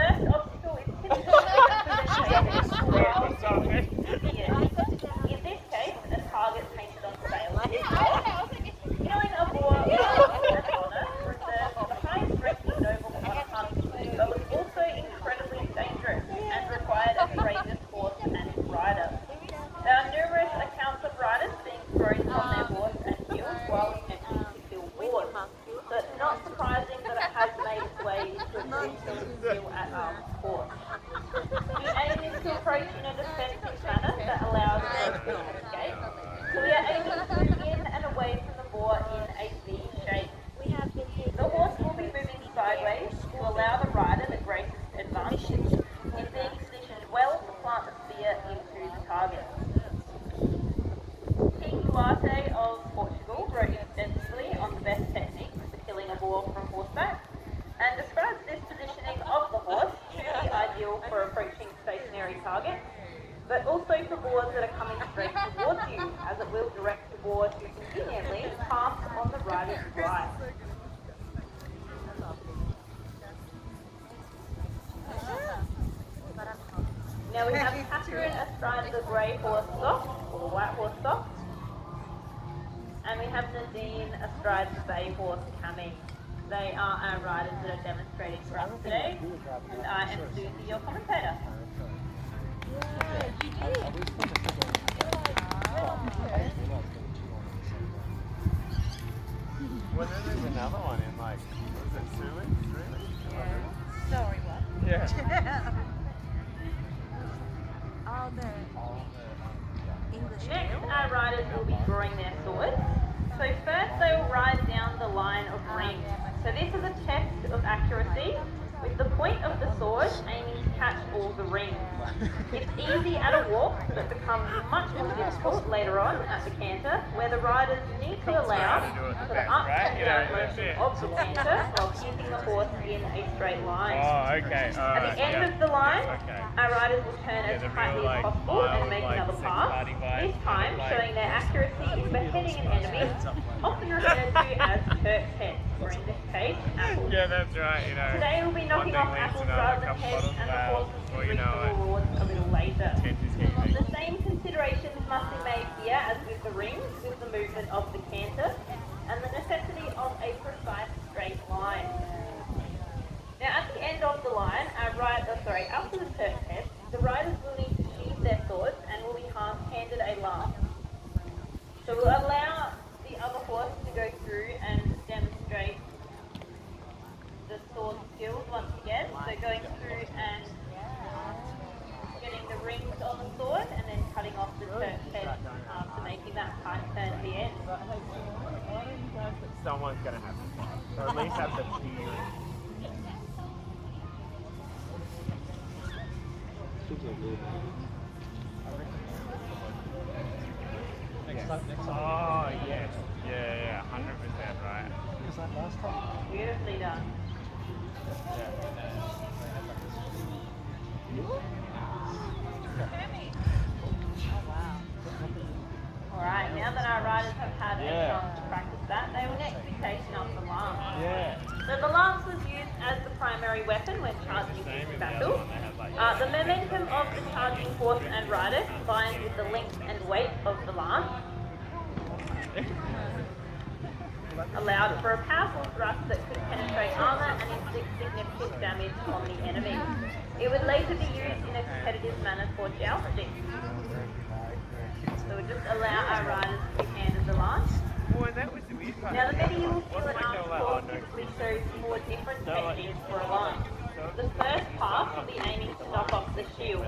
first obstacle is typically in this case, a target painted on sails is lost. Killing a boar or an honor reserved for the highest ranking noble on a hunt, but was also incredibly dangerous and required a courageous horse and its rider. There are numerous accounts of riders being thrown from their horse and killed while attempting to kill boars, so it's not surprising that it has made its way into a traditionally skill at arms sport. The aim is to approach in a defensive manner that allows for a quick escape. So we are aiming to move in and away from the boar in a V shape. The horse will be moving sideways to allow the rider the greatest advantage in being positioned well to plant the spear into the target. King Duarte of Portugal wrote extensively on the best techniques for killing a boar from horseback and describes this positioning of the horse to be ideal for approaching stationary targets, but also for boars that are coming straight towards you, as it will direct the boar to conveniently pass on the rider's right. Now we have Catherine astride the grey horse soft, or the white horse soft, and we have Nadine astride the bay horse Cammy. They are our riders that are demonstrating for us today, and I am Susie, your commentator. Well, then there's another one in like, was it Suey? Yeah. Sorry, what? Yeah. All the English. Next, our riders will be drawing their swords. So first they will ride down the line of rings. So this is a test of accuracy, with the point of the sword aiming to catch all the rings. It's easy at a walk, but becomes much more difficult later on at the canter, where the riders need to allow for the up and down motion of the canter while keeping the horse in a straight line. Oh, okay. At the end of the line, our riders will turn as tightly as possible and make another pass, this time showing their accuracy in beheading an enemy, often referred to as Turk's heads, or in this case, apples. Yeah, that's right. You know, Today we'll be knocking off apples rather than heads, and the horses will reap the rewards a little later. The same considerations must be made here as with the rings, with the movement of the canter, and the necessity of a precise straight line. Now at the end of the line, after the Turk's head, the riders will need to sheathe their swords and will be handed a lance. So we'll allow the other horse to go through and demonstrate the sword skills once again. So going through and getting the rings on the sword and then cutting off the Turk's head after making that tight turn at the end. Someone's going to have to fight, or at least have the fear. Oh, yes. Yeah, 100% right. Was that last time? Beautifully done. Alright, now that our riders have had a chance to practice that, they will next be taking up the lance. Yeah. So the lance was used as the primary weapon when charging into battle. The momentum of the charging horse and rider combined with the length and weight of the lance allowed for a powerful thrust that could penetrate armour and inflict significant damage on the enemy. It would later be used in a competitive manner for jousting. So we just allow our riders to be handed the lance. Now the medieval skill and arms course typically shows more different techniques for a lance. The first pass will be aiming to knock off the shield.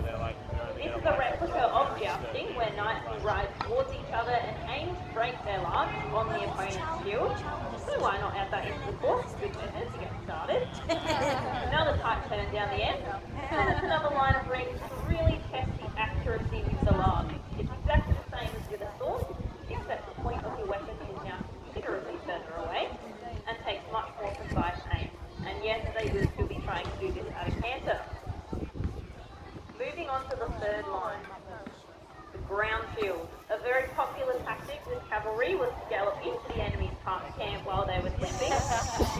This is a replica of jousting, where knights will ride towards each other and aim to break their lance on the opponent's shield. So why not add that into the course? Good method to get started. Another tight turn down the end. And it's another line of rings to really test the accuracy with the lance. It's exactly the same as with a sword, except the point of your weapon is now considerably further away and takes much more precise aim. And yes, they will still be trying to do this at a canter. Moving on to the third line, the ground shield. A very popular tactic with cavalry was to gallop into the enemy's camp while they were sleeping,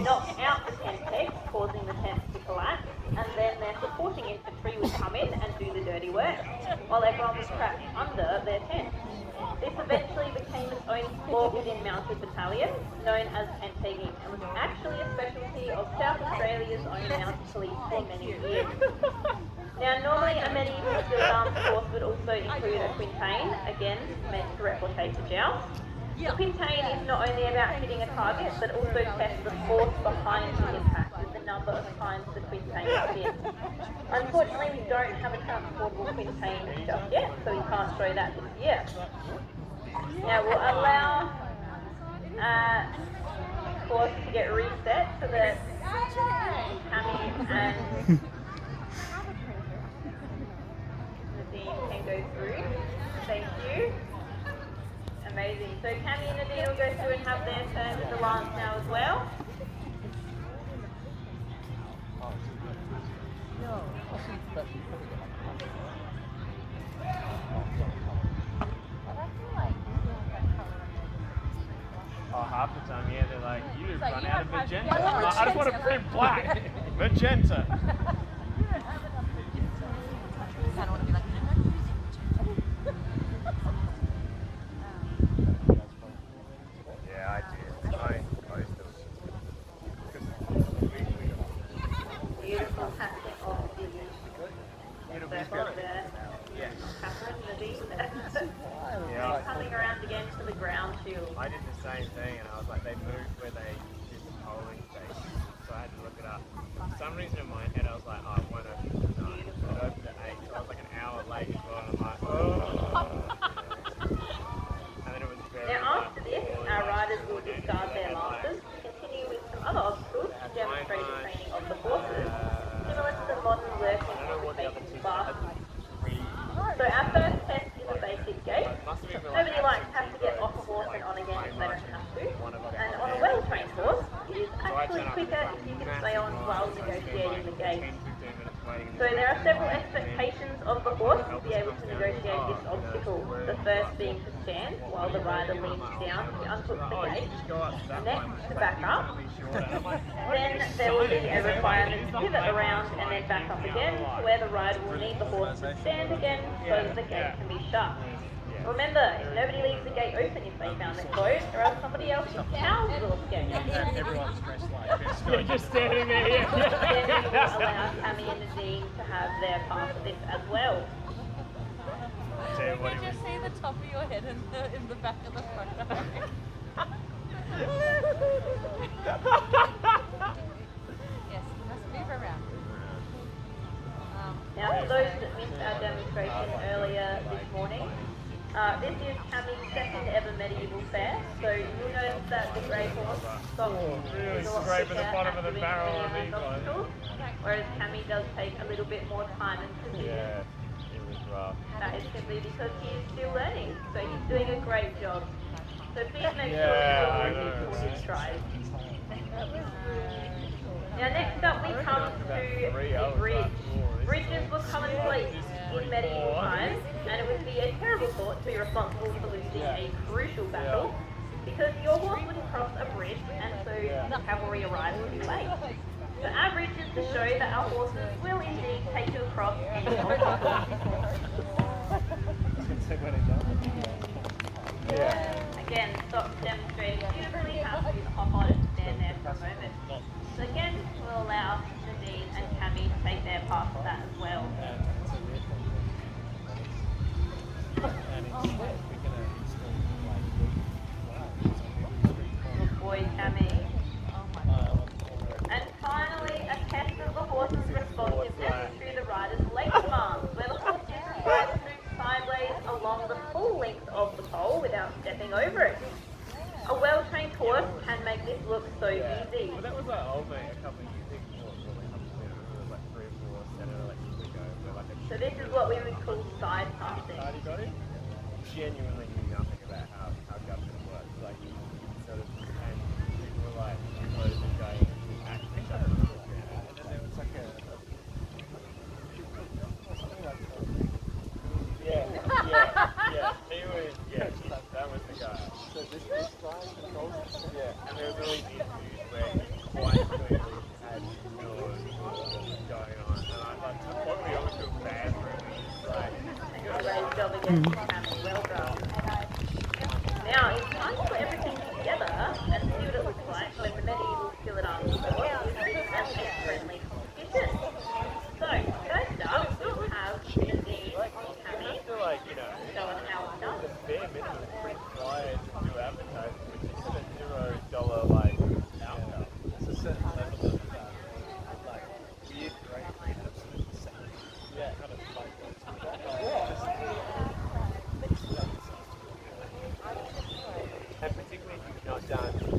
knock out the tent pegs, causing the tents to collapse, and then their support while everyone was trapped under their tents. This eventually became its own sport within mounted battalions, known as tent pegging, and was actually a specialty of South Australia's own mounted police for many years. Now, normally a medieval field arms course would also include a quintain, again meant to replicate the joust. The quintain is not only about hitting a target, but also tests the force behind the impact with the number of times the quintain hits. Unfortunately, we don't have a transportable quintain just yet, so we can't show that this year. Now we'll allow course to get reset so that Tammy and Nadine can go through. Thank you. Amazing. So Tammy and Nadine will go through and have their turn with the lance now as well. Oh, half the time, yeah, they're like, you run out of magenta. I'm like, I just want to print black. Magenta. I don't want to be like, I'm not using Yeah, I did. I still. Beautiful passing of the circle there. Yeah. Catherine, Nadine. Yeah. Coming around again to the ground shield. I did the same thing, and I was like, they moved where they did the polling station, so I had to look it up. For some reason in my head, I was like, oh, it won't open at 9. It opened at 8, so I was like an hour late as well, and I'm like, oh. And then it was very Now after this, our riders will discard their lances to continue with some other obstacles to demonstrate the training of the horses, similar to the modern working of the basic class. So our first test is a basic gait. Nobody likes to have to get off a horse and on again if they don't have to. And on a well-trained horse, it is actually quicker if you can stay on while negotiating the gait. So there are several expectations of the horse to be able to negotiate this obstacle. The first being to stand while the rider leans down to unhook the gate, next to back up. Then there will be a requirement to pivot around and then back up again to where the rider will need the horse to stand again so that the gate can be shut. Remember, nobody leaves the gate open if they found it closed, or else somebody else will gate. Everyone's dressed like this. You're just standing there. Then we will allow Tammy and Nadine to have their part of this as well. You can just see the top of your head in the back of the photo. Yes, you must move around. Now, for those that missed our demonstration earlier this morning, this is Tammy's second ever medieval fair, so you'll notice that the grey horse stops Really is a lot scraping quicker the bottom at of the doing barrel of maneuvers these ones. obstacles, whereas Tammy does take a little bit more time and precision. Yeah, it was rough. That is simply because he is still learning, so he's doing a great job. So please make sure Yeah, you I reward him know. for his strides. Now next up we come to the bridge. Bridges were commonplace in medieval times, and it would be a terrible thought to be responsible for losing a crucial battle, because your horse wouldn't cross a bridge, and so the cavalry arrives too late. So our bridge is to show that our horses will indeed take you across any obstacle. Again, stop demonstrating beautifully how to hop on and stand there for a moment. So again, we'll allow Nadine and Tammy to take their part of that as well. Good boy, Tammy. And finally, a test of the horse's responsiveness through the rider's leg commands, where the horse is required to move sideways along the full length of the pole without stepping over it. A well-trained horse can make this look so easy. Well, that was like old mate a couple of years ago. Like 3 or 4 years ago. So this is what we would call side passing. Party got it? Genuinely knew nothing about how government works. Like, sort of, and people were like, what is this guy actually doing? And then there was like he was, that was the guy. So this guy controls it? Yeah, and there was all these interviews where he quite clearly had no idea what was going on. And I like, to the point where he almost feel bad for him. Like, Tammy, well done. Now it's time to put everything together and see what it looks like when the medieval skillet arms is this as a friendly competition. So, first up, we have Timothy and Tammy I feel like, you know, showing how it's done. the bare minimum is required to do advertising, which isn't a $0 like outcome. It's a certain level of like weird grey absolute insanity. Yeah. Kind of like And particularly if you've not done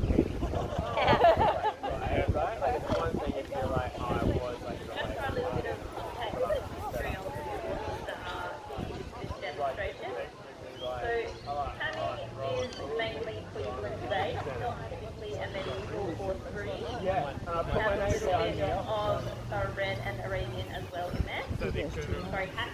right? Like it's one thing if you're like, oh, I was like, Just for a little bit of context and history on the horses that are used in this demonstration. So, Tammy is mainly Cleveland based, not typically a medieval horse breed. Yeah, It has a little bit of a red and Arabian as well in there. so they could Sorry, hat